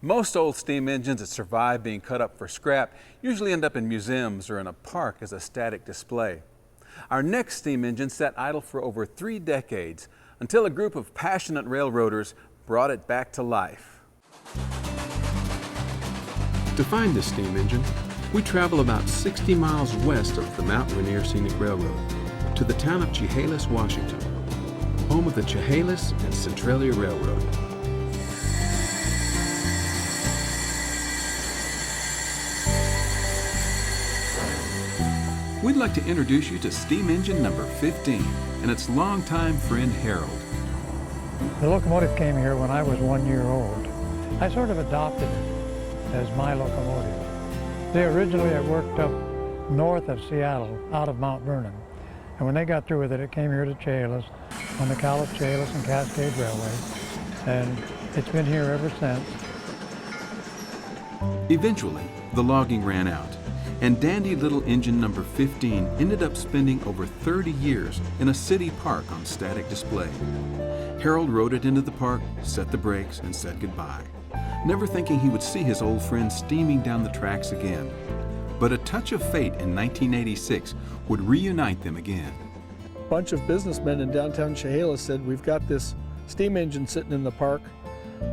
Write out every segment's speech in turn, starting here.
Most old steam engines that survive being cut up for scrap usually end up in museums or in a park as a static display. Our next steam engine sat idle for over 3 decades until a group of passionate railroaders brought it back to life. To find this steam engine, we travel about 60 miles west of the Mount Rainier Scenic Railroad to the town of Chehalis, Washington, home of the Chehalis-Centralia Railroad. We'd like to introduce you to steam engine number 15 and its longtime friend Harold. The locomotive came here when I was 1 year old. I sort of adopted it as my locomotive. Originally it worked up north of Seattle, out of Mount Vernon. And when they got through with it, it came here to Chehalis on the Chehalis and Cascade Railway. And it's been here ever since. Eventually, the logging ran out, and dandy little engine number 15 ended up spending over 30 years in a city park on static display. Harold rode it into the park, set the brakes, and said goodbye, never thinking he would see his old friend steaming down the tracks again. But a touch of fate in 1986 would reunite them again. A bunch of businessmen in downtown Chehalis said, we've got this steam engine sitting in the park.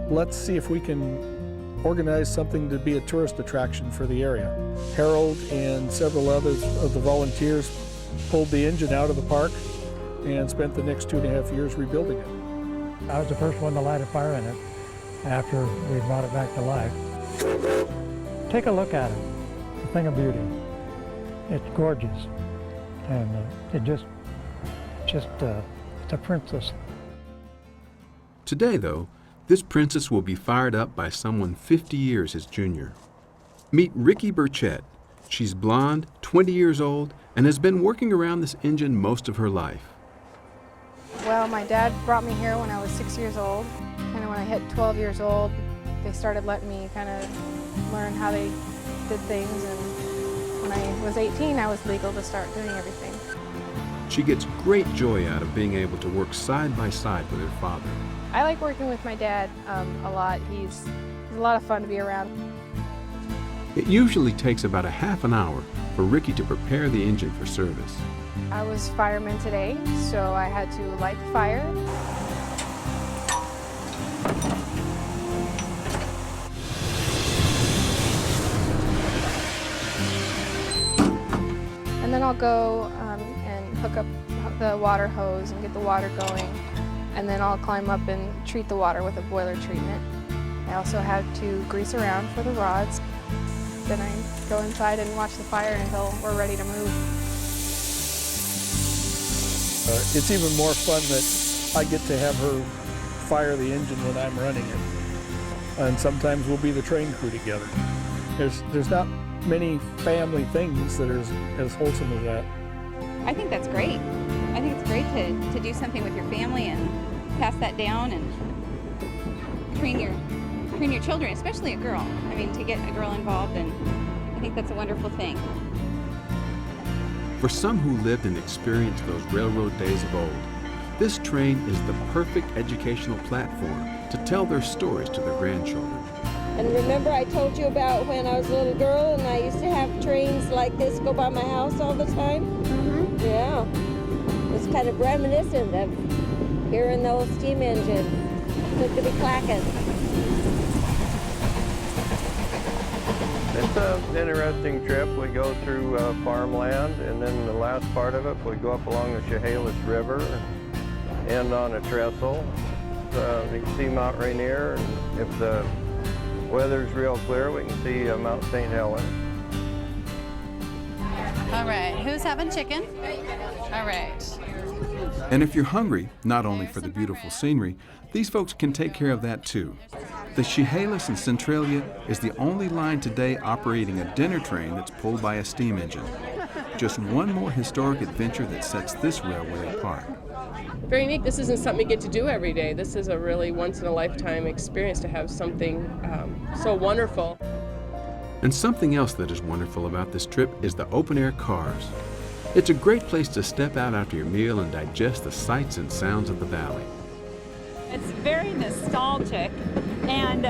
Let's see if we can organize something to be a tourist attraction for the area. Harold and several others of the volunteers pulled the engine out of the park and spent the next 2.5 years rebuilding it. I was the first one to light a fire in it after we brought it back to life. Take a look at it. It's a thing of beauty. It's gorgeous. And it's a princess. Today, though, this princess will be fired up by someone 50 years his junior. Meet Rikki Burchett. She's blonde, 20 years old, and has been working around this engine most of her life. Well, my dad brought me here when I was 6 years old. Kind of when I hit 12 years old, they started letting me kind of learn how they did things. And when I was 18, I was legal to start doing everything. She gets great joy out of being able to work side by side with her father. I like working with my dad a lot. He's a lot of fun to be around. It usually takes about a half an hour for Rikki to prepare the engine for service. I was fireman today, so I had to light the fire. And then I'll go and hook up the water hose and get the water going. And then I'll climb up and treat the water with a boiler treatment. I also have to grease around for the rods. Then I go inside and watch the fire until we're ready to move. It's even more fun that I get to have her fire the engine when I'm running it. And sometimes we'll be the train crew together. There's not many family things that are as wholesome as that. I think that's great. I think it's great to do something with your family and pass that down and train your children, especially a girl. I mean, to get a girl involved, and I think that's a wonderful thing. For some who lived and experienced those railroad days of old, this train is the perfect educational platform to tell their stories to their grandchildren. And remember I told you about when I was a little girl and I used to have trains like this go by my house all the time? Mm-hmm. Yeah. It's kind of reminiscent of hearing the old steam engine. Clickety-clacking. It's an interesting trip. We go through farmland, and then the last part of it, we go up along the Chehalis River, end on a trestle. You can see Mount Rainier, and if the weather's real clear, we can see Mount St. Helens. All right, who's having chicken? All right. And if you're hungry, not only for the beautiful scenery, these folks can take care of that too. The Chehalis and Centralia is the only line today operating a dinner train that's pulled by a steam engine. Just one more historic adventure that sets this railway apart. Very neat. This isn't something you get to do every day. This is a really once-in-a-lifetime experience to have something so wonderful. And something else that is wonderful about this trip is the open-air cars. It's a great place to step out after your meal and digest the sights and sounds of the valley. It's very nostalgic And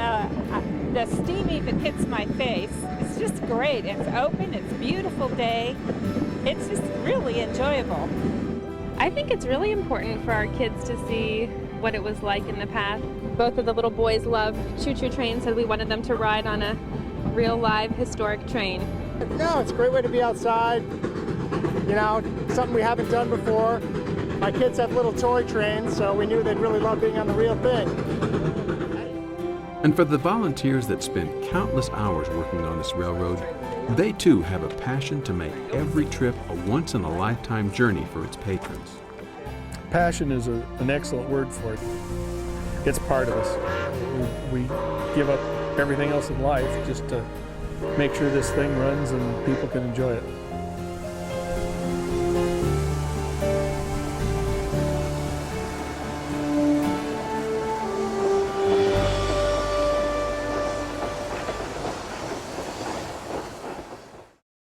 the steam even hits my face. It's just great. It's open, it's a beautiful day. It's just really enjoyable. I think it's really important for our kids to see what it was like in the past. Both of the little boys love choo-choo trains, so we wanted them to ride on a real live historic train. No, it's a great way to be outside. You know, something we haven't done before. My kids have little toy trains, so we knew they'd really love being on the real thing. And for the volunteers that spend countless hours working on this railroad, they too have a passion to make every trip a once-in-a-lifetime journey for its patrons. Passion is an excellent word for it. It's part of us. We give up everything else in life just to make sure this thing runs and people can enjoy it.